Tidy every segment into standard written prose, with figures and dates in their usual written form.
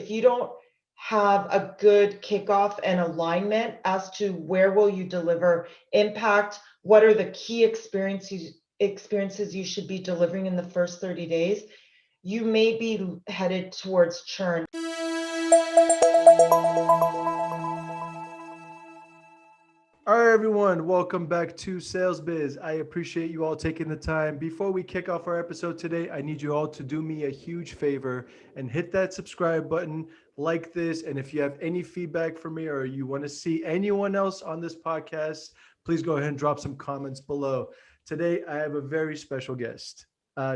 if you don't have a good kickoff and alignment as to where will you deliver impact, what are the key experiences you should be delivering in the first 30 days, you may be headed towards churn. All right, everyone, welcome back to SalesBiz. I appreciate you all taking the time. Before we kick off our episode today, I need you all to do me a huge favor and hit that subscribe button, like this. And if you have any feedback for me or you want to see anyone else on this podcast, please go ahead and drop some comments below. Today, I have a very special guest.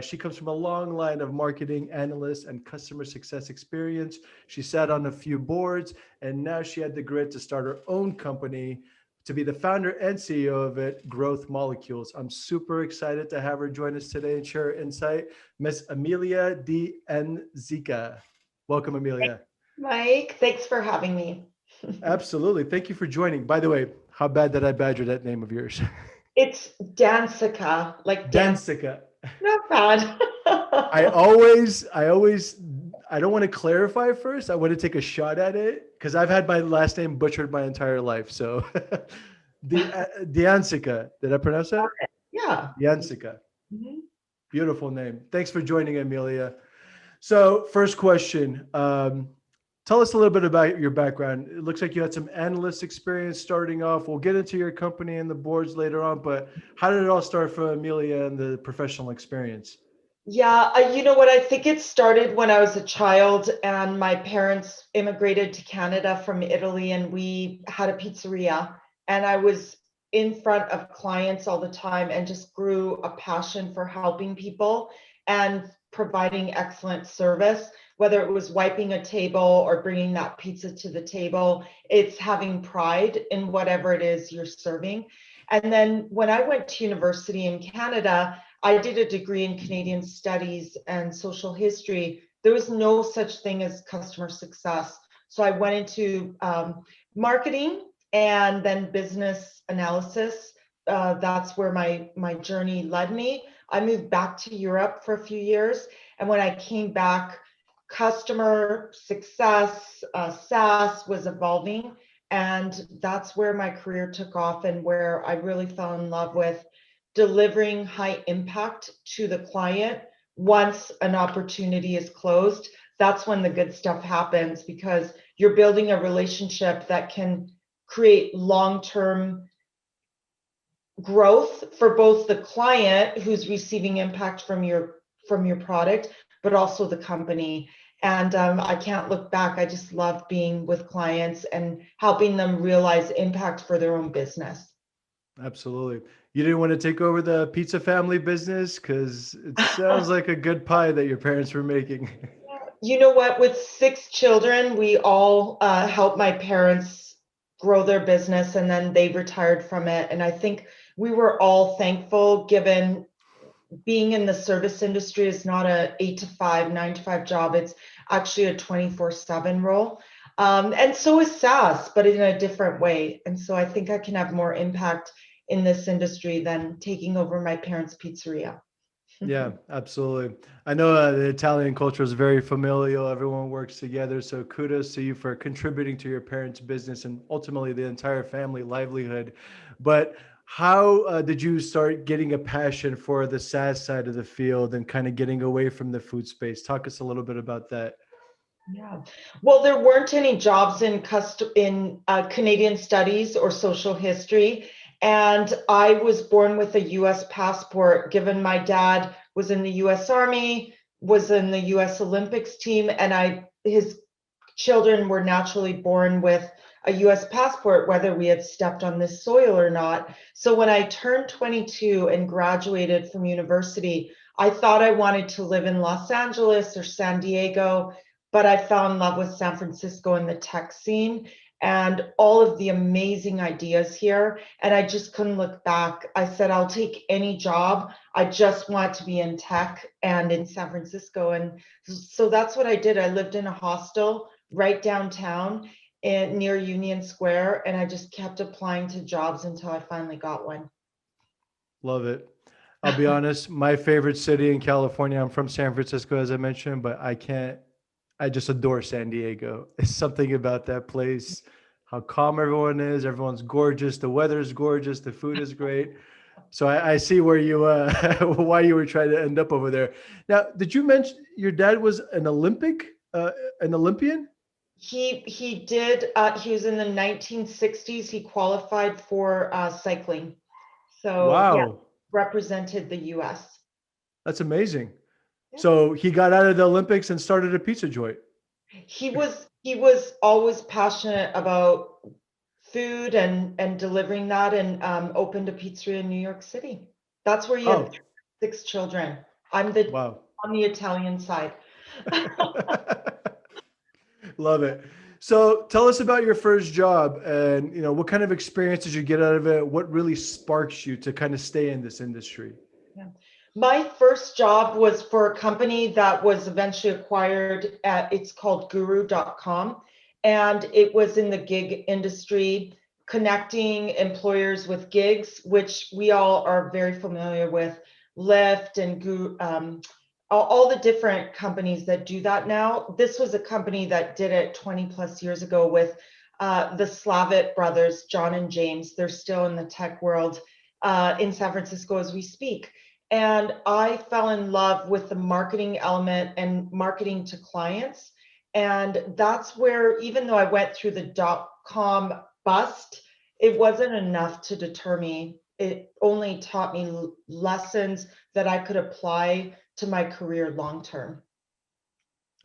She comes from a long line of marketing analysts and customer success experience. She sat on a few boards, and now she had the grit to start her own company, to be the founder and CEO of it, GrowthMolecules. I'm super excited to have her join us today and share her insight. Miss Emilia D'Anzica. Welcome, Emilia. Mike, thanks for having me. Absolutely. Thank you for joining. By the way, how bad did I badger that name of yours? It's D'Anzica, like D'Anzica. Not bad. I don't want to clarify first. I want to take a shot at it because I've had my last name butchered my entire life. So D'Anzica, did I pronounce that? Yeah. D'Anzica. Mhm. Beautiful name. Thanks for joining, Emilia. So first question, tell us a little bit about your background. It looks like you had some analyst experience starting off. We'll get into your company and the boards later on, but how did it all start for Emilia and the professional experience? Yeah, you know what? I think it started when I was a child and my parents immigrated to Canada from Italy and we had a pizzeria. And I was in front of clients all the time and just grew a passion for helping people and providing excellent service, whether it was wiping a table or bringing that pizza to the table. It's having pride in whatever it is you're serving. And then when I went to university in Canada, I did a degree in Canadian studies and social history. There was no such thing as customer success. So I went into marketing and then business analysis. That's where my journey led me. I moved back to Europe for a few years. And when I came back, customer success, SaaS was evolving. And that's where my career took off and where I really fell in love with delivering high impact to the client. Once an opportunity is closed, that's when the good stuff happens because you're building a relationship that can create long-term growth for both the client who's receiving impact from your product, but also the company. And I can't look back. I just love being with clients and helping them realize impact for their own business. Absolutely. You didn't want to take over the pizza family business because it sounds like a good pie that your parents were making. You know what? With 6 children, we all helped my parents grow their business and then they retired from it. And I think we were all thankful given being in the service industry is not a 8 to 5, 9 to 5 job. It's actually a 24/7 role. And so is SaaS, but in a different way. And so I think I can have more impact in this industry than taking over my parents' pizzeria. Yeah, absolutely. I know the Italian culture is very familial. Everyone works together. So kudos to you for contributing to your parents' business and ultimately the entire family livelihood. But how did you start getting a passion for the SaaS side of the field and kind of getting away from the food space? Talk us a little bit about that. Yeah. Well, there weren't any jobs in Canadian studies or social history. And I was born with a US passport, given my dad was in the US Army, was in the US Olympics team, and his children were naturally born with a US passport, whether we had stepped on this soil or not. So when I turned 22 and graduated from university, I thought I wanted to live in Los Angeles or San Diego, but I fell in love with San Francisco and the tech scene and all of the amazing ideas here. And I just couldn't look back. I said, I'll take any job. I just want to be in tech and in San Francisco. And so that's what I did. I lived in a hostel right downtown near Union Square. And I just kept applying to jobs until I finally got one. Love it. I'll be honest, my favorite city in California, I'm from San Francisco, as I mentioned, but I I just adore San Diego. It's something about that place, how calm everyone is. Everyone's gorgeous. The weather is gorgeous. The food is great. So I see where you why you were trying to end up over there. Now, did you mention your dad was an Olympian? He did. He was in the 1960s. He qualified for cycling. So yeah, Wow, represented the U.S. that's amazing. Yeah. So he got out of the Olympics and started a pizza joint. He was always passionate about food and delivering that, and opened a pizzeria in New York City. That's where you have Oh, 6 children. I'm the wow. on the Italian side. Love it. So tell us about your first job and what kind of experience did you get out of it? What really sparks you to kind of stay in this industry? Yeah. My first job was for a company that was eventually acquired. It's called guru.com, and it was in the gig industry, connecting employers with gigs, which we all are very familiar with, Lyft and all the different companies that do that now. This was a company that did it 20 plus years ago with the Slavitt brothers, John and James. They're still in the tech world in San Francisco as we speak. And I fell in love with the marketing element and marketing to clients. And that's where, even though I went through the .com bust, it wasn't enough to deter me. It only taught me lessons that I could apply to my career long term.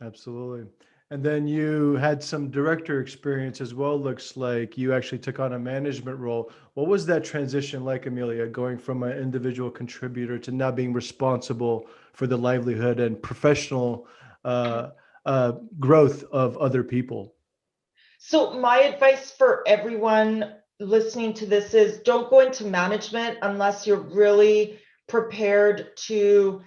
Absolutely. And then you had some director experience as well. Looks like you actually took on a management role. What was that transition like, Amelia, going from an individual contributor to now being responsible for the livelihood and professional uh, growth of other people? So my advice for everyone listening to this is don't go into management unless you're really prepared to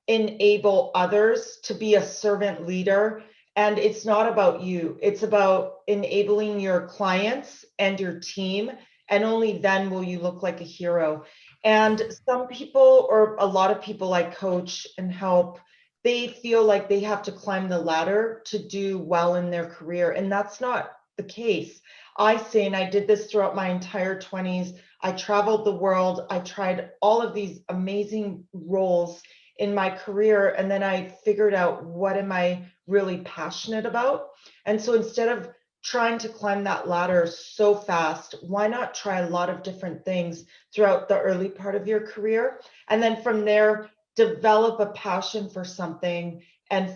enable others to be a servant leader. And it's not about you, it's about enabling your clients and your team. And only then will you look like a hero. And some people, or a lot of people I coach and help, they feel like they have to climb the ladder to do well in their career. And that's not the case. I say, and I did this throughout my entire 20s, I traveled the world, I tried all of these amazing roles in my career, and then I figured out what am I really passionate about. And so instead of trying to climb that ladder so fast, why not try a lot of different things throughout the early part of your career, and then from there develop a passion for something and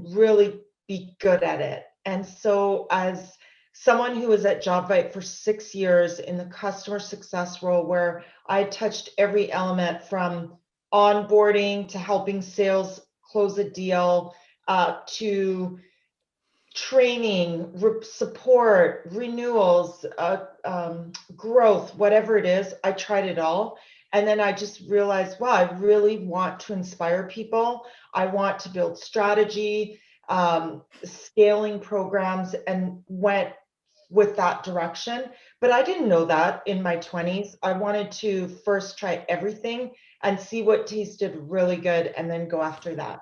really be good at it. And so as someone who was at JobVite for 6 years in the customer success role, where I touched every element from onboarding to helping sales close a deal, to training, support, renewals, growth, whatever it is, I tried it all. And then I just realized, wow, I really want to inspire people. I want to build strategy, scaling programs, and went with that direction. But I didn't know that in my 20s. I wanted to first try everything and see what tasted really good and then go after that.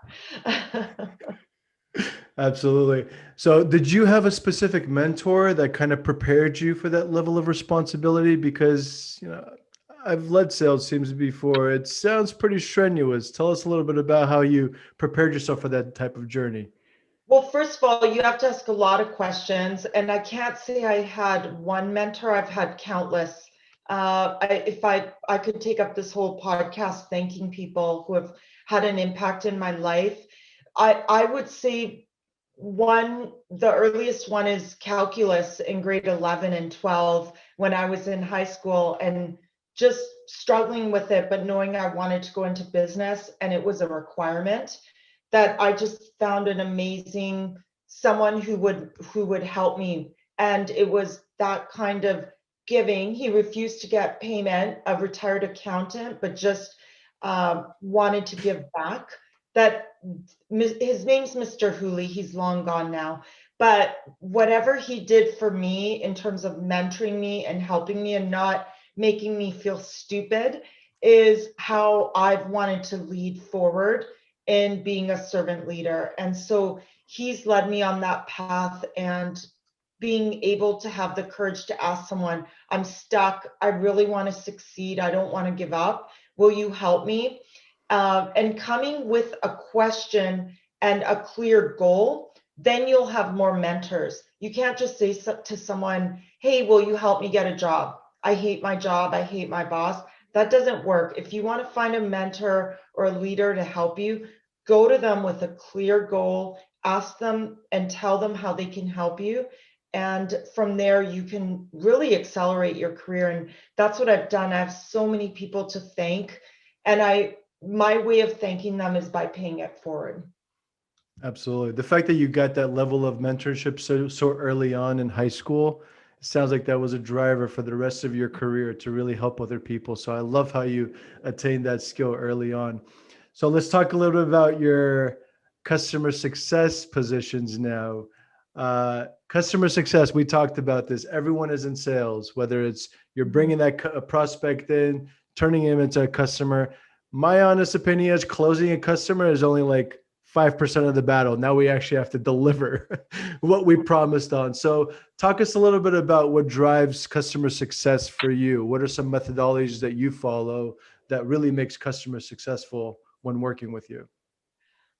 Absolutely. So, did you have a specific mentor that kind of prepared you for that level of responsibility? Because, I've led sales teams before. It sounds pretty strenuous. Tell us a little bit about how you prepared yourself for that type of journey. Well, first of all, you have to ask a lot of questions, and I can't say I had one mentor. I've had countless. If I could take up this whole podcast thanking people who have had an impact in my life, I would say the earliest one is calculus in grade 11 and 12 when I was in high school and just struggling with it, but knowing I wanted to go into business and it was a requirement, that I just found an amazing someone who would help me. And it was that kind of giving. He refused to get payment, a retired accountant, but just wanted to give back. That his name's Mr. Hooley. He's long gone now. But whatever he did for me in terms of mentoring me and helping me and not making me feel stupid is how I've wanted to lead forward in being a servant leader. And so he's led me on that path, and being able to have the courage to ask someone, I'm stuck, I really want to succeed, I don't want to give up, will you help me? And coming with a question and a clear goal, then you'll have more mentors. You can't just say to someone, hey, will you help me get a job? I hate my job, I hate my boss. That doesn't work. If you want to find a mentor or a leader to help you, go to them with a clear goal, ask them and tell them how they can help you. And from there, you can really accelerate your career. And that's what I've done. I have so many people to thank. And my way of thanking them is by paying it forward. Absolutely. The fact that you got that level of mentorship so early on in high school, it sounds like that was a driver for the rest of your career to really help other people. So I love how you attained that skill early on. So let's talk a little bit about your customer success positions now. Customer success, we talked about this. Everyone is in sales, whether it's you're bringing that prospect in, turning him into a customer. My honest opinion is closing a customer is only like 5% of the battle. Now we actually have to deliver what we promised on. So talk us a little bit about what drives customer success for you. What are some methodologies that you follow that really makes customers successful when working with you?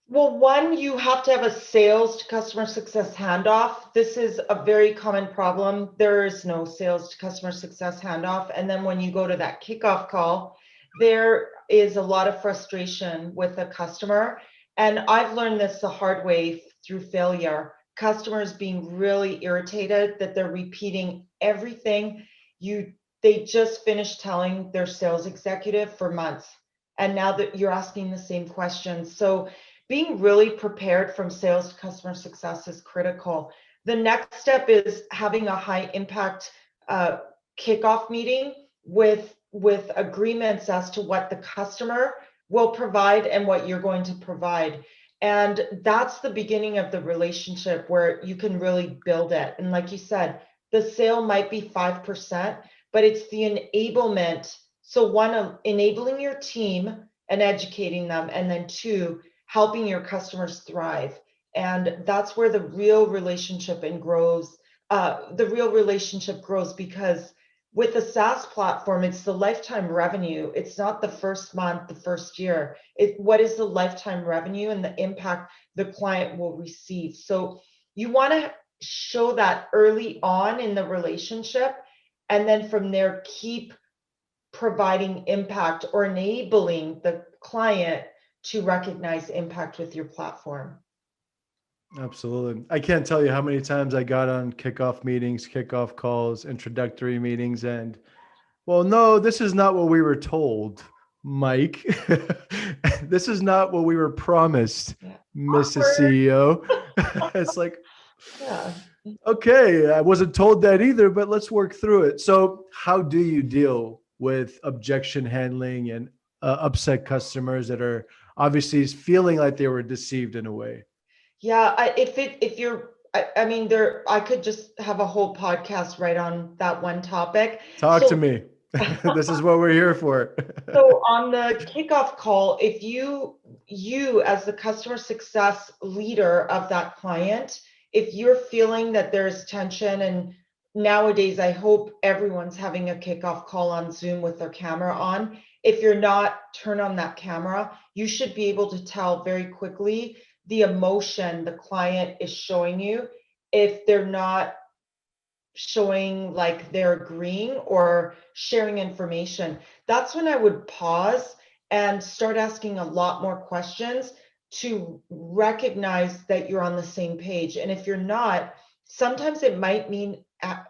Well, one, you have to have a sales to customer success handoff. This is a very common problem. There is no sales to customer success handoff. And then when you go to that kickoff call, there is a lot of frustration with the customer. And I've learned this the hard way through failure. Customers being really irritated that they're repeating everything they just finished telling their sales executive for months. And now that you're asking the same questions. So being really prepared from sales to customer success is critical. The next step is having a high impact kickoff meeting with agreements as to what the customer will provide and what you're going to provide. And that's the beginning of the relationship where you can really build it. And like you said, the sale might be 5%, but it's the enablement. So one, enabling your team and educating them, and then two, helping your customers thrive. And that's where the real relationship grows. The real relationship grows because with the SaaS platform, it's the lifetime revenue. It's not the first month, the first year. What is the lifetime revenue and the impact the client will receive? So you want to show that early on in the relationship, and then from there, keep providing impact or enabling the client to recognize impact with your platform. Absolutely. I can't tell you how many times I got on kickoff meetings, kickoff calls, introductory meetings, and well, no, this is not what we were told, Mike. This is not what we were promised, Yeah. Mrs. Awkward. CEO. It's like, Yeah. okay, I wasn't told that either, but let's work through it. So how do you deal with objection handling and upset customers that are obviously feeling like they were deceived in a way? Yeah, if you're, I mean, I could just have a whole podcast right on that one topic. Talk to So, me. This is what we're here for. so on the kickoff call, if you as the customer success leader of that client, if you're feeling that there's tension, and nowadays I hope everyone's having a kickoff call on Zoom with their camera on. If you're not, turn on that camera. You should be able to tell very quickly the emotion the client is showing you if they're not showing like they're agreeing or sharing information. That's when I would pause and start asking a lot more questions to recognize that you're on the same page. And if you're not, sometimes it might mean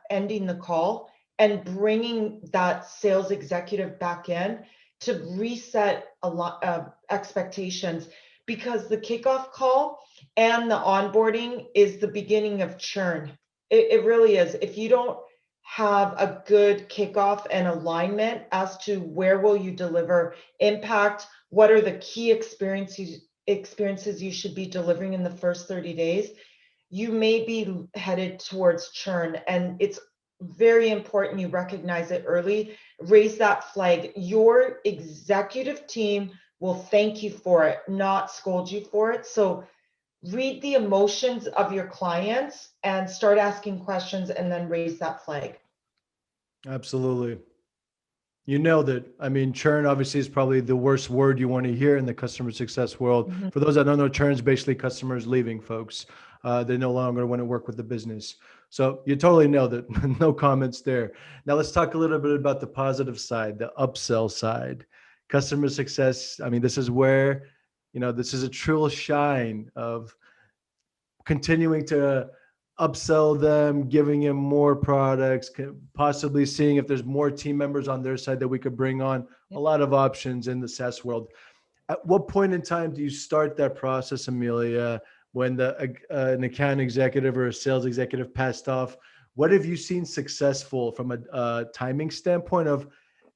ending the call and bringing that sales executive back in to reset a lot of expectations, because the kickoff call and the onboarding is the beginning of churn. It really is. If you don't have a good kickoff and alignment as to where will you deliver impact, what are the key experiences you should be delivering in the first 30 days, you may be headed towards churn. And it's very important you recognize it early, raise that flag. Your executive team will thank you for it, not scold you for it. So read the emotions of your clients and start asking questions and then raise that flag. Absolutely. You nailed it. I mean, churn obviously is probably the worst word you want to hear in the customer success world. Mhm. For those that don't know, churn is basically customers leaving, folks. They no longer want to work with the business. So you totally nailed it. No comments there. Now let's talk a little bit about the positive side, the upsell side. Customer success. I mean, this is where, this is a true shine of continuing to upsell them, giving them more products, possibly seeing if there's more team members on their side that we could bring on. A lot of options in the SaaS world. At what point in time do you start that process, Emilia, when an account executive or a sales executive passed off? What have you seen successful from a timing standpoint of,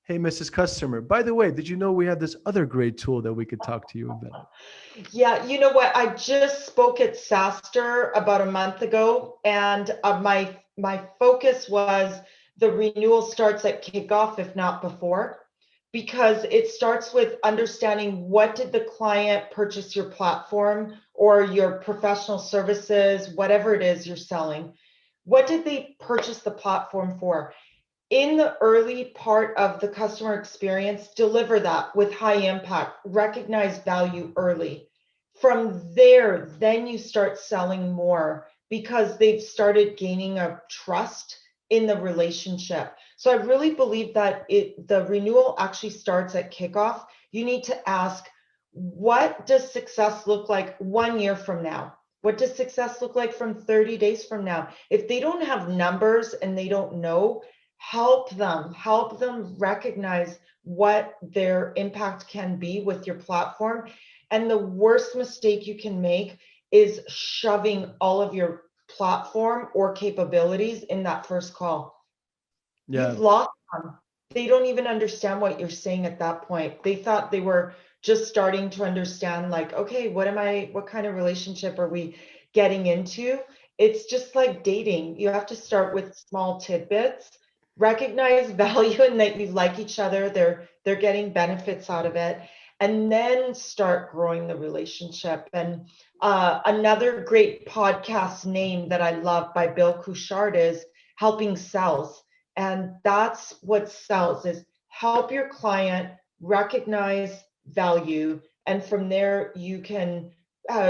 hey, Mrs. Customer, by the way, did you know we have this other great tool that we could talk to you about? Yeah, you know what? I just spoke at SaaStr about a month ago, and my focus was the renewal starts at kickoff, if not before, because it starts with understanding what did the client purchase your platform or your professional services, whatever it is you're selling. What did they purchase the platform for? In the early part of the customer experience, deliver that with high impact, recognize value early. From there, then you start selling more because they've started gaining a trust in the relationship. So I really believe that the renewal actually starts at kickoff. You need to ask, what does success look like 1 year from now? What does success look like from 30 days from now? If they don't have numbers and they don't know, help them recognize what their impact can be with your platform. And the worst mistake you can make is shoving all of your platform or capabilities in that first call. Yeah. You've lost them. They don't even understand what you're saying at that point. They thought they were just starting to understand, like, okay, what kind of relationship are we getting into? It's just like dating. You have to start with small tidbits, recognize value and that you like each other, they're getting benefits out of it, and then start growing the relationship. And another great podcast name that I love by Bill Couchard is Helping Sells. And that's what sells, is help your client recognize value. And from there, you can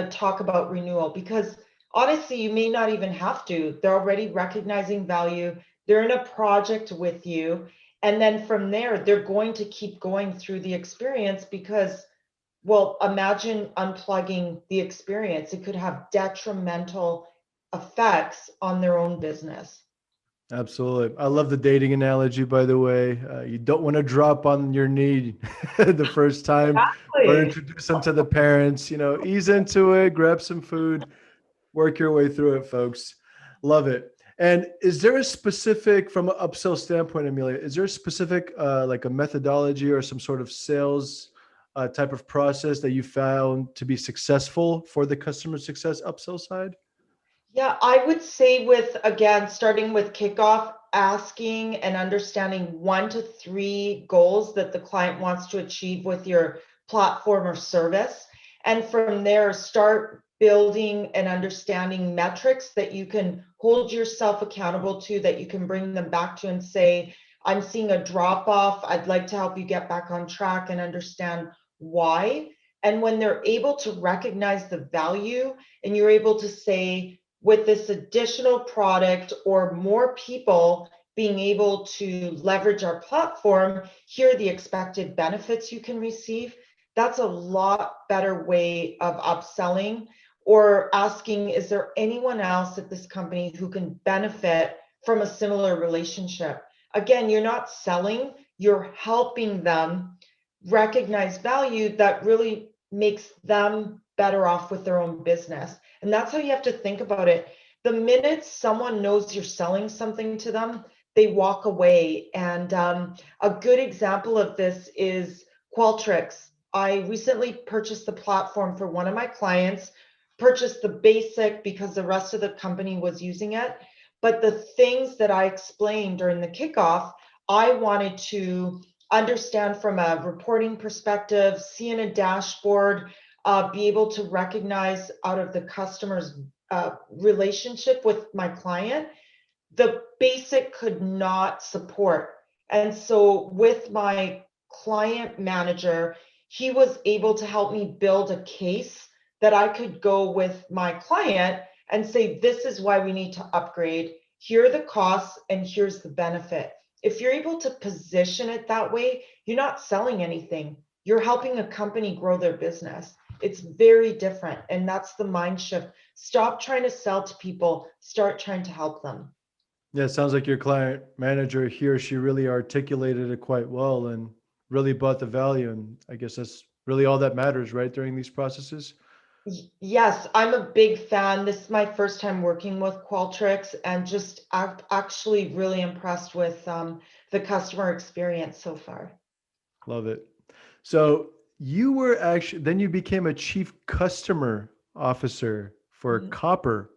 talk about renewal, because honestly, you may not even have to. They're already recognizing value. They're in a project with you. And then from there, they're going to keep going through the experience because, well, imagine unplugging the experience. It could have detrimental effects on their own business. Absolutely. I love the dating analogy, by the way. You don't want to drop on your knee the first time or Exactly. introduce them to the parents. Ease into it, grab some food, work your way through it, folks. Love it. And is there a specific, from an upsell standpoint, Emilia, is there a specific, like a methodology or some sort of sales type of process that you found to be successful for the customer success upsell side? Yeah, I would say, with, again, starting with kickoff, asking and understanding 1 to 3 goals that the client wants to achieve with your platform or service. And from there, start building and understanding metrics that you can hold yourself accountable to, that you can bring them back to and say, I'm seeing a drop off. I'd like to help you get back on track and understand why. And when they're able to recognize the value and you're able to say, with this additional product or more people being able to leverage our platform, here are the expected benefits you can receive. That's a lot better way of upselling, or asking, is there anyone else at this company who can benefit from a similar relationship? Again, you're not selling, you're helping them recognize value that really makes them better off with their own business. And that's how you have to think about it. The minute someone knows you're selling something to them, they walk away. And a good example of this is Qualtrics. I recently purchased the platform for one of my clients, purchased the basic because the rest of the company was using it. But the things that I explained during the kickoff, I wanted to understand from a reporting perspective, see in a dashboard, be able to recognize out of the customer's relationship with my client, the basic could not support. And so with my client manager, he was able to help me build a case that I could go with my client and say, this is why we need to upgrade. Here are the costs and here's the benefit. If you're able to position it that way, you're not selling anything. You're helping a company grow their business. It's very different. And that's the mind shift. Stop trying to sell to people, start trying to help them. Yeah, it sounds like your client manager, he or she really articulated it quite well and really brought the value. And I guess that's really all that matters, right, during these processes? Yes, I'm a big fan. This is my first time working with Qualtrics, and just actually really impressed with the customer experience so far. Love it. So you were actually, then you became a chief customer officer for Mhm. Copper.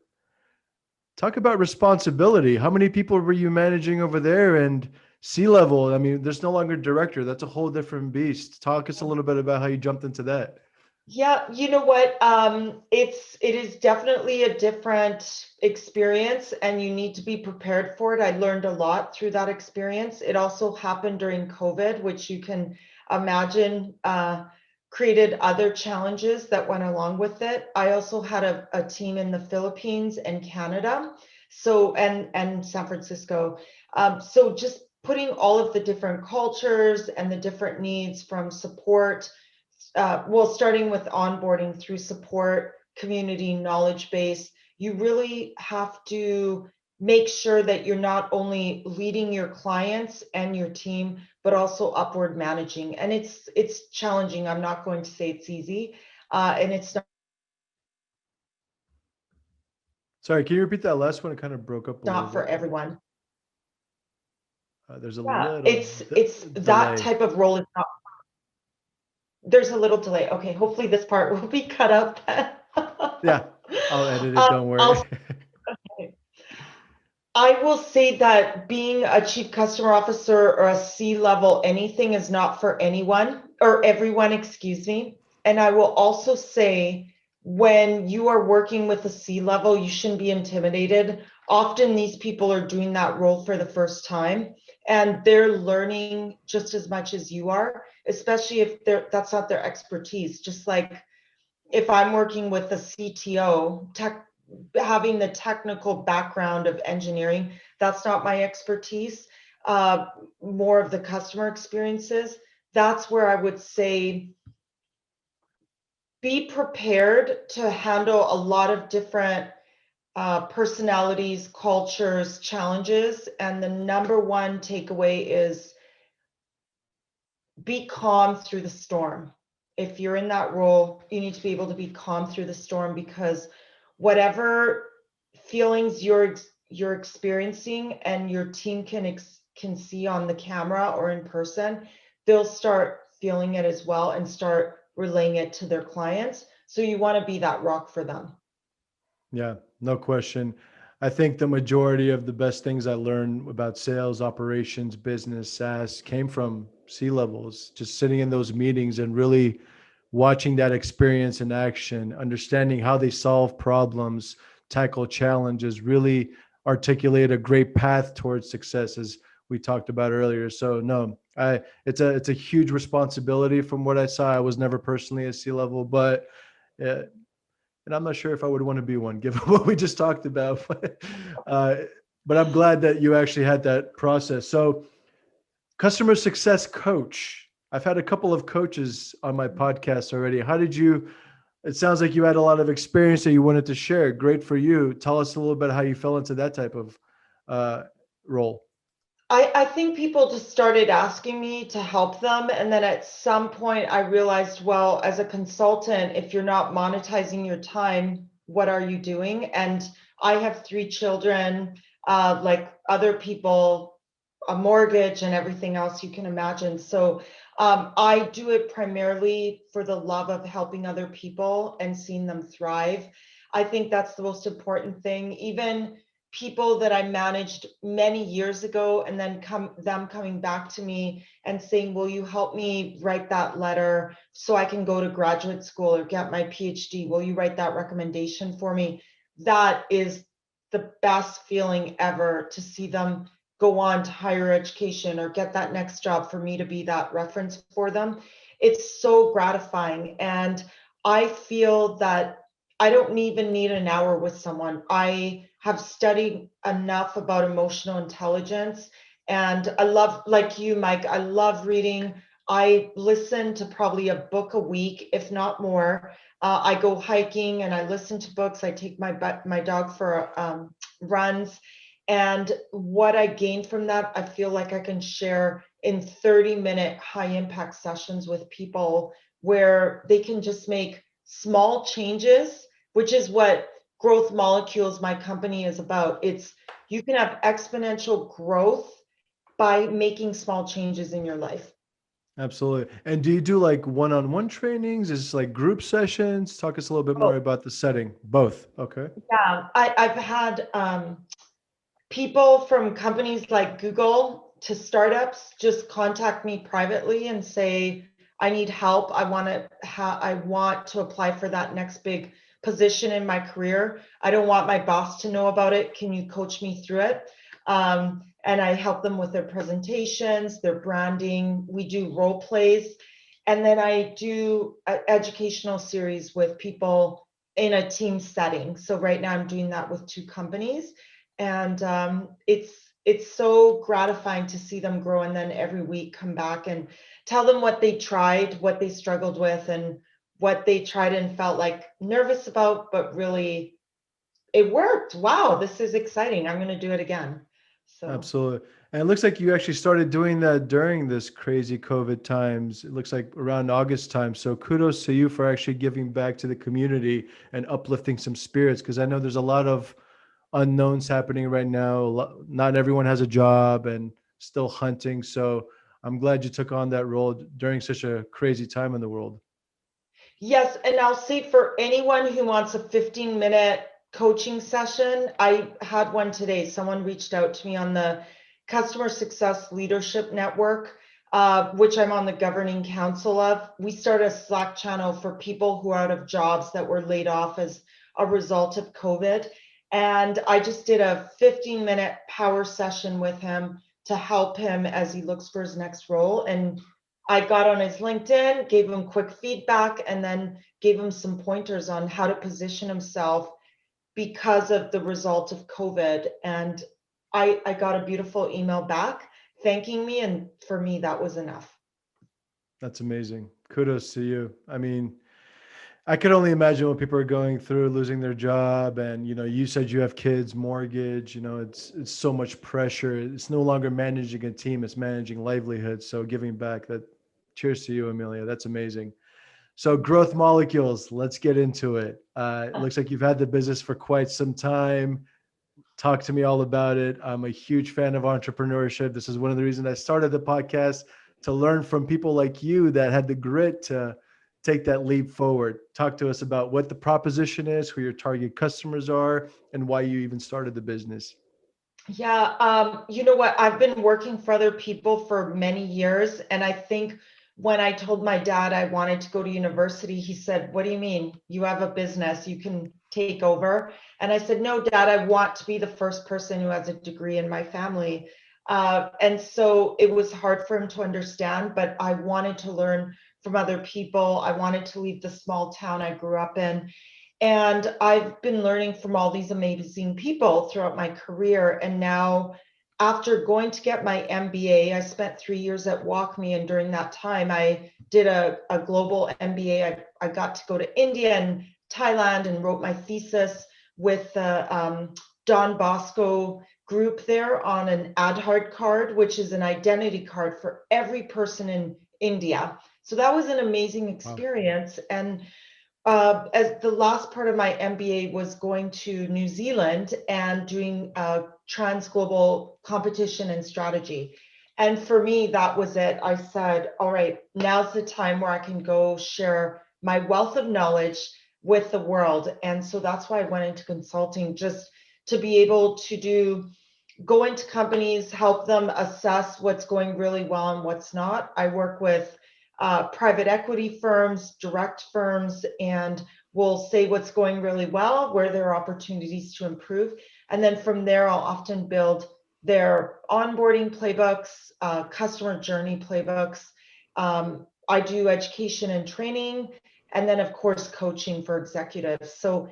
Talk about responsibility. How many people were you managing over there? And C-level, I mean, there's no longer director. That's a whole different beast. Talk us a little bit about how you jumped into that. Yeah, you know what? It is definitely a different experience, and you need to be prepared for it. I learned a lot through that experience. It also happened during COVID, which you can imagine created other challenges that went along with it. I also had a team in the Philippines and Canada, so and San Francisco. So just putting all of the different cultures and the different needs from support, well, starting with onboarding through support, community, knowledge base, you really have to make sure that you're not only leading your clients and your team, but also upward managing. And it's challenging. I'm not going to say it's easy, and it's Sorry, can you repeat that last one? It kind of broke up a little not for bit. everyone. There's a Yeah, little it's that delay. type of role is not. There's a little delay. Okay, hopefully this part will be cut up. Yeah, I'll edit it. Don't I'll worry. I will say that being a chief customer officer or a C-level anything is not for anyone or everyone, excuse me. And I will also say when you are working with a C-level, you shouldn't be intimidated. Often these people are doing that role for the first time and they're learning just as much as you are, especially if that's not their expertise. Just like if I'm working with a CTO, having the technical background of engineering, that's not my expertise. Uh, More of the customer experiences. That's where I would say be prepared to handle a lot of different personalities, cultures, challenges. And the number one takeaway is be calm through the storm. If you're in that role, you need to be able to be calm through the storm, because whatever feelings you're experiencing and your team can see on the camera or in person, they'll start feeling it as well and start relaying it to their clients. So you want to be that rock for them. Yeah, no question. I think the majority of the best things I learned about sales, operations, business, SaaS came from C-levels, just sitting in those meetings and really watching that experience in action, understanding how they solve problems, tackle challenges, really articulate a great path towards success, as we talked about earlier. So no, it's a huge responsibility from what I saw. I was never personally a C-level, but uh, and I'm not sure if I would want to be one given what we just talked about. uh, but I'm glad that you actually had that process. So, customer success coach. I've had a couple of coaches on my podcast already. How did you? It sounds like you had a lot of experience that you wanted to share. Great for you. Tell us a little bit how you fell into that type of uh, role. I think people just started asking me to help them. And then at some point, I realized, well, as a consultant, if you're not monetizing your time, what are you doing? And I have 3 children, like other people, a mortgage and everything else you can imagine. So I do it primarily for the love of helping other people and seeing them thrive. I think that's the most important thing. Even people that I managed many years ago, and then them coming back to me and saying, will you help me write that letter so I can go to graduate school or get my PhD? Will you write that recommendation for me? That is the best feeling ever, to see them go on to higher education or get that next job, for me to be that reference for them. It's so gratifying. And I feel that I don't even need an hour with someone. I have studied enough about emotional intelligence, and I love, like you, Mike, I love reading. I listen to probably a book a week, if not more. I go hiking and I listen to books. I take my dog for runs. And what I gain from that, I feel like I can share in 30-minute high impact sessions with people, where they can just make small changes, which is what Growth Molecules, my company, is about. It's, you can have exponential growth by making small changes in your life. Absolutely. And do you do like one-on-one trainings? Is this like group sessions? Talk us a little bit Oh, more about the setting. Both. Okay. yeah. I've had people from companies like Google to startups just contact me privately and say, I need help. I want to apply for that next big position in my career. I don't want my boss to know about it. Can you coach me through it? And I help them with their presentations, their branding. We do role plays. And then I do an educational series with people in a team setting. So right now I'm doing that with 2 companies. And it's so gratifying to see them grow, and then every week come back and tell them what they tried, what they struggled with, and what they tried and felt like nervous about, but really it worked. Wow, this is exciting. I'm going to do it again. So Absolutely. And it looks like you actually started doing that during this crazy COVID times. It looks like around August time. So kudos to you for actually giving back to the community and uplifting some spirits. Because I know there's a lot of unknowns happening right now. Not everyone has a job and still hunting. So I'm glad you took on that role during such a crazy time in the world. yes, and I'll say, for anyone who wants a 15-minute coaching session, I had one today. Someone reached out to me on the Customer Success Leadership Network, which I'm on the governing council of. We started a Slack channel for people who are out of jobs that were laid off as a result of COVID. And I just did a 15-minute power session with him to help him as he looks for his next role. And I got on his LinkedIn, gave him quick feedback, and then gave him some pointers on how to position himself because of the result of COVID. And I got a beautiful email back thanking me. And for me, that was enough. That's amazing. Kudos to you. I mean, I could only imagine what people are going through, losing their job, and you said you have kids, mortgage. It's so much pressure. It's no longer managing a team; it's managing livelihood. So giving back. That, cheers to you, Emilia. That's amazing. So growth molecules. Let's get into it. It looks like you've had the business for quite some time. Talk to me all about it. I'm a huge fan of entrepreneurship. This is one of the reasons I started the podcast, to learn from people like you that had the grit to take that leap forward. Talk to us about what the proposition is, who your target customers are, and why you even started the business. Yeah, you know what? I've been working for other people for many years, and I think when I told my dad I wanted to go to university, he said, "What do you mean? You have a business, you can take over?" And I said, "No, Dad, I want to be the first person who has a degree in my family." And so it was hard for him to understand, but I wanted to learn from other people. I wanted to leave the small town I grew up in. And I've been learning from all these amazing people throughout my career. And now, after going to get my MBA, I spent 3 years at WalkMe. And during that time, I did a global MBA. I got to go to India and Thailand and wrote my thesis with the Don Bosco group there on an Aadhaar card, which is an identity card for every person in India. So that was an amazing Wow. experience. And as the last part of my MBA was going to New Zealand and doing trans global competition and strategy. And for me, that was it. I said, all right, now's the time where I can go share my wealth of knowledge with the world. And so that's why I went into consulting, just to be able to go into companies, help them assess what's going really well and what's not. I work with private equity firms, direct firms, and we'll say what's going really well, where there are opportunities to improve. And then from there, I'll often build their onboarding playbooks, customer journey playbooks. I do education and training, and then of course, coaching for executives. So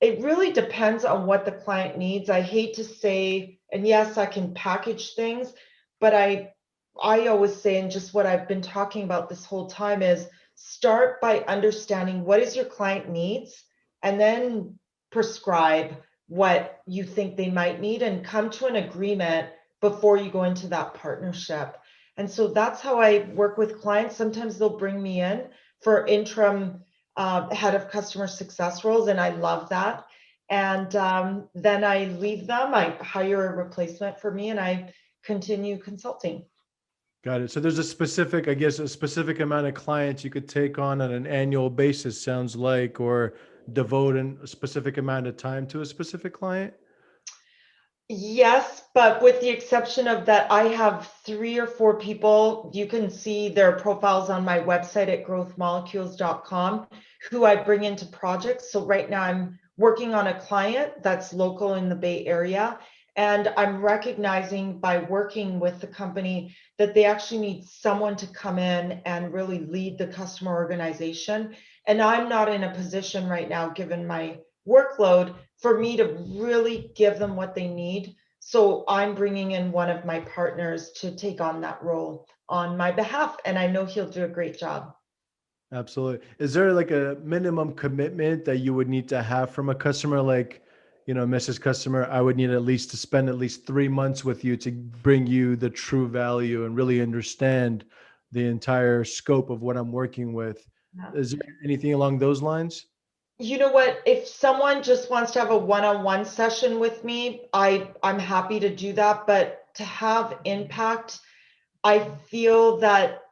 it really depends on what the client needs. I hate to say, and yes, I can package things, but I always say, and just what I've been talking about this whole time is start by understanding what is your client needs, and then prescribe what you think they might need and come to an agreement before you go into that partnership. And so that's how I work with clients. Sometimes they'll bring me in for interim head of customer success roles, and I love that. And then I leave them, I hire a replacement for me, and I continue consulting. Got it. So there's a specific, I guess, a specific amount of clients you could take on an annual basis, sounds like, or devote a specific amount of time to a specific client. Yes, but with the exception of that, I have 3 or 4 people. You can see their profiles on my website at growthmolecules.com who I bring into projects. So right now I'm working on a client that's local in the Bay Area. And I'm recognizing by working with the company that they actually need someone to come in and really lead the customer organization. And I'm not in a position right now, given my workload, for me to really give them what they need. So I'm bringing in one of my partners to take on that role on my behalf, and I know he'll do a great job. Absolutely. Is there like a minimum commitment that you would need to have from a customer? Like, Mrs. Customer, I would need at least to spend at least 3 months with you to bring you the true value and really understand the entire scope of what I'm working with. Yeah. Is there anything along those lines? You know what? If someone just wants to have a one-on-one session with me, I'm happy to do that. But to have impact, I feel that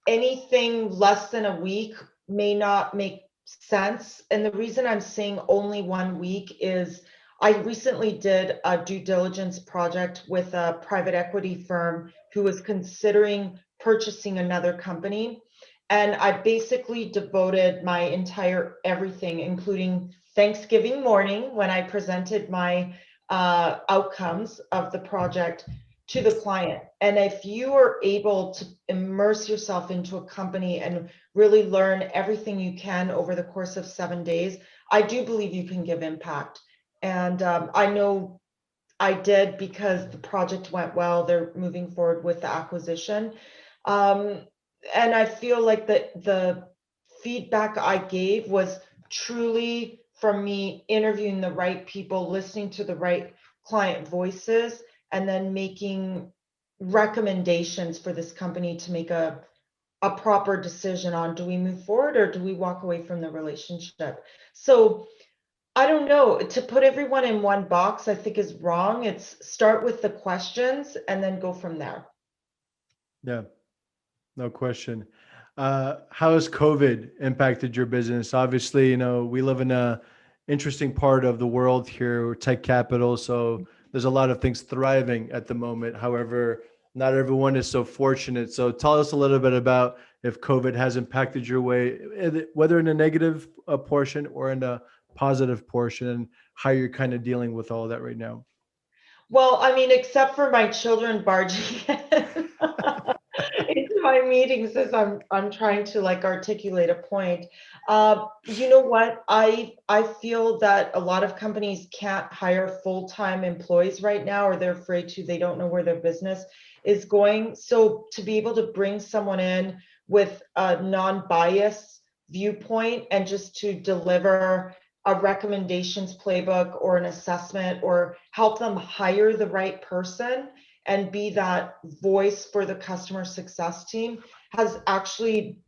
anything less than a week may not make sense. And the reason I'm saying only 1 week is I recently did a due diligence project with a private equity firm who was considering purchasing another company. And I basically devoted my entire everything, including Thanksgiving morning when I presented my outcomes of the project to the client. And if you are able to immerse yourself into a company and really learn everything you can over the course of 7 days, I do believe you can give impact. And I know I did because the project went well. They're moving forward with the acquisition. Um, and I feel like the feedback I gave was truly from me interviewing the right people, listening to the right client voices, and then making recommendations for this company to make a proper decision on, do we move forward or do we walk away from the relationship? So I don't know. To put everyone in one box, I think is wrong. It's start with the questions and then go from there. Yeah, no question. How has COVID impacted your business? Obviously, we live in a interesting part of the world here, we're tech capital, so there's a lot of things thriving at the moment. However, not everyone is so fortunate. So tell us a little bit about if COVID has impacted your way, whether in a negative portion or in a positive portion, and how you're kind of dealing with all that right now. Well, I mean, except for my children barging in into my meetings as I'm trying to like articulate a point. You know what? I feel that a lot of companies can't hire full-time employees right now, or they're afraid to. They don't know where their business is going. So to be able to bring someone in with a non-bias viewpoint and just to deliver a recommendations playbook or an assessment or help them hire the right person and be that voice for the customer success team has actually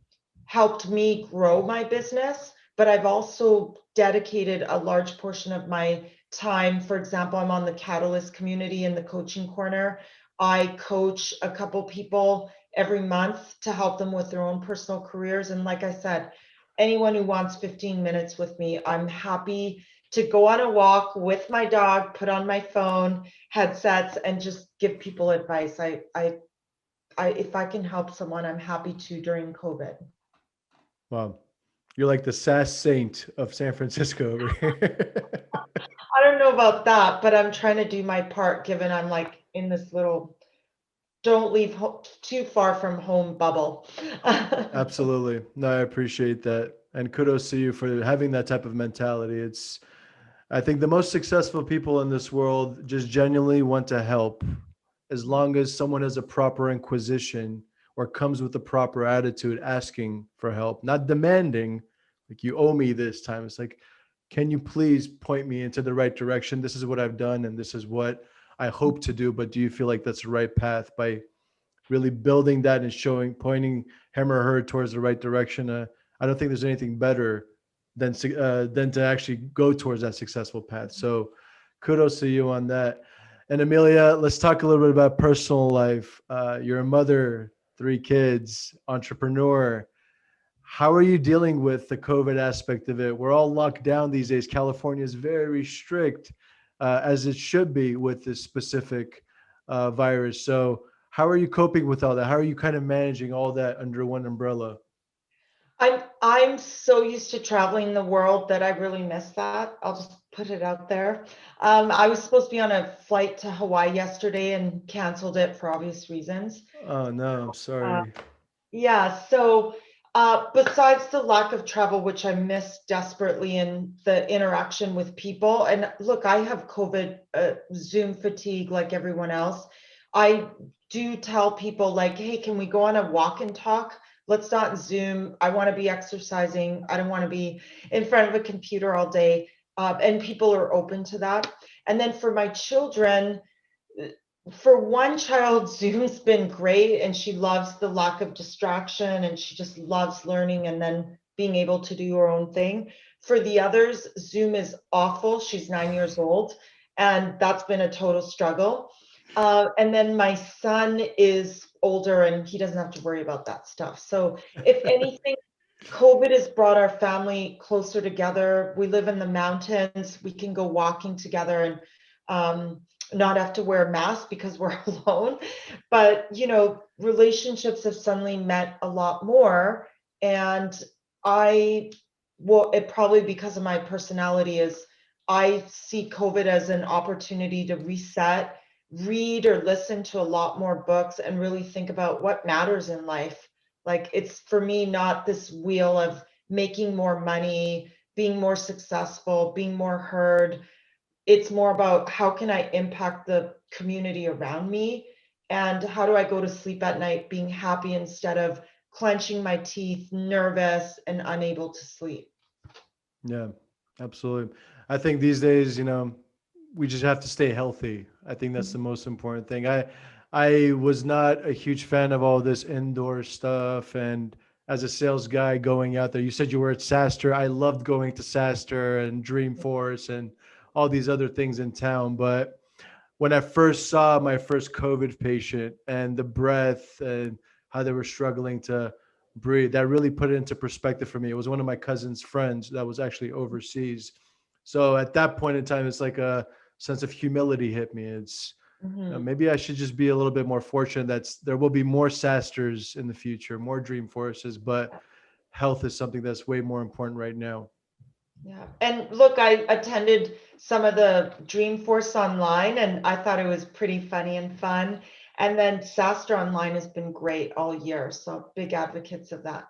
helped me grow my business. But I've also dedicated a large portion of my time. For example, I'm on the Catalyst community in the coaching corner. I coach a couple people every month to help them with their own personal careers. And like I said, anyone who wants 15 minutes with me, I'm happy to go on a walk with my dog, put on my phone, headsets, and just give people advice. If I can help someone, I'm happy to during COVID. Wow. You're like the sass saint of San Francisco over here. I don't know about that, but I'm trying to do my part given I'm like in this little don't leave too far from home bubble. Absolutely. No, I appreciate that. And kudos to you for having that type of mentality. I think the most successful people in this world just genuinely want to help as long as someone has a proper inquisition or comes with a proper attitude asking for help, not demanding, like you owe me this time. It's like, can you please point me into the right direction? This is what I've done and this is what I hope to do. But do you feel like that's the right path? By really building that and pointing him or her towards the right direction. I don't think there's anything better than to actually go towards that successful path. So kudos to you on that. And Emilia, let's talk a little bit about personal life. You're a mother, 3 kids, entrepreneur. How are you dealing with the COVID aspect of it? We're all locked down these days. California is very strict, as it should be with this specific virus. So, how are you coping with all that? How are you kind of managing all that under one umbrella? I'm so used to traveling the world that I really miss that. I'll just put it out there. I was supposed to be on a flight to Hawaii yesterday and canceled it for obvious reasons. Oh no, I'm Uh, sorry. yeah, so besides the lack of travel, which I miss desperately, and the interaction with people, and look, I have COVID Zoom fatigue like everyone else. I do tell people like, hey, can we go on a walk and talk? Let's not Zoom. I want to be exercising. I don't want to be in front of a computer all day. And people are open to that. And then for my children, for one child, Zoom's been great and she loves the lack of distraction and she just loves learning and then being able to do her own thing. For the others, Zoom is awful. She's 9 years old and that's been a total struggle. And then my son is older and he doesn't have to worry about that stuff. So if anything, COVID has brought our family closer together. We live in the mountains. We can go walking together and not have to wear masks because we're alone. But, relationships have suddenly meant a lot more. And well, it probably because of my personality is I see COVID as an opportunity to reset, read or listen to a lot more books and really think about what matters in life. Like it's for me not this wheel of making more money, being more successful, being more heard. It's more about how can I impact the community around me and how do I go to sleep at night being happy instead of clenching my teeth, nervous and unable to sleep. Yeah, absolutely. I think these days, we just have to stay healthy. I think that's the most important thing. I was not a huge fan of all this indoor stuff, and as a sales guy going out there, you said you were at SaaStr. I loved going to SaaStr and Dreamforce and all these other things in town, but when I first saw my first COVID patient and the breath and how they were struggling to breathe, that really put it into perspective for me. It was one of my cousin's friends that was actually overseas. So at that point in time, it's like a sense of humility hit me. It's Mhm. maybe I should just be a little bit more fortunate that there will be more SaaStrs in the future, more Dreamforces, but health is something that's way more important right now. Yeah. And look, I attended some of the Dreamforce online and I thought it was pretty funny and fun. And then SaaStr online has been great all year. So big advocates of that.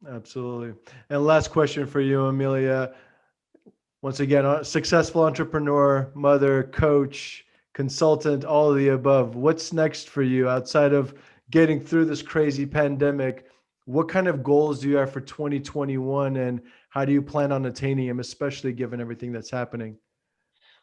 Absolutely. And last question for you, Amelia. Once again, a successful entrepreneur, mother, coach, consultant, all of the above. What's next for you outside of getting through this crazy pandemic? What kind of goals do you have for 2021 and how do you plan on attaining them, especially given everything that's happening?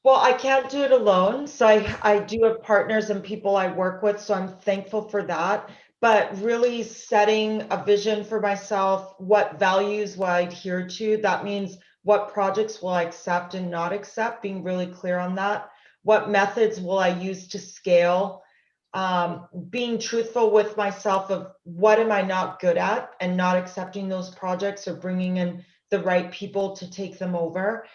Well, I can't do it alone. So I do have partners and people I work with. So I'm thankful for that. But really setting a vision for myself, what values will I adhere to? That means what projects will I accept and not accept, being really clear on that. What methods will I use to scale? Being truthful with myself of what am I not good at and not accepting those projects or bringing in the right people to take them over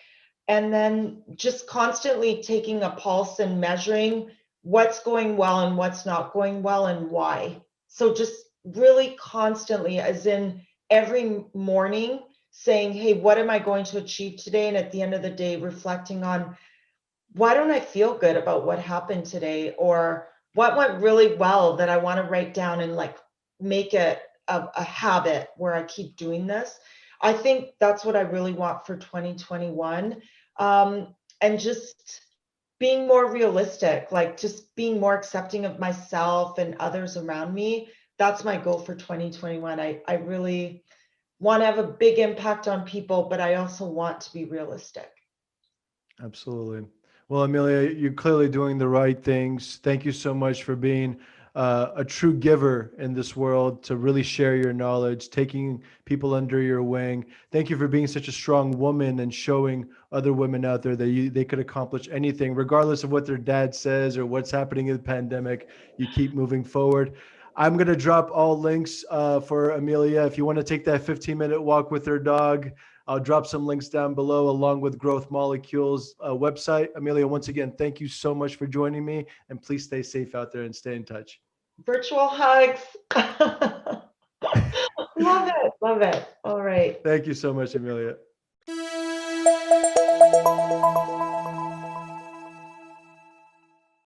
and then just constantly taking a pulse and measuring what's going well and what's not going well and why. So just really constantly, as in every morning, saying, hey, what am I going to achieve today? And at the end of the day, reflecting on, why don't I feel good about what happened today? Or what went really well that I want to write down and like make it a habit where I keep doing this. I think that's what I really want for 2021. And just being more realistic, like just being more accepting of myself and others around me. That's my goal for 2021. I really want to have a big impact on people, but I also want to be realistic. Absolutely. Well, Emilia, you're clearly doing the right things. Thank you so much for being a true giver in this world, to really share your knowledge, taking people under your wing. Thank you for being such a strong woman and showing other women out there that they could accomplish anything, regardless of what their dad says or what's happening in the pandemic. You keep moving forward. I'm going to drop all links for Emilia. If you want to take that 15-minute walk with her dog, I'll drop some links down below along with Growth Molecules website. Emilia, once again, thank you so much for joining me, and please stay safe out there and stay in touch. Virtual hugs. Love it. Love it. All right. Thank you so much, Emilia.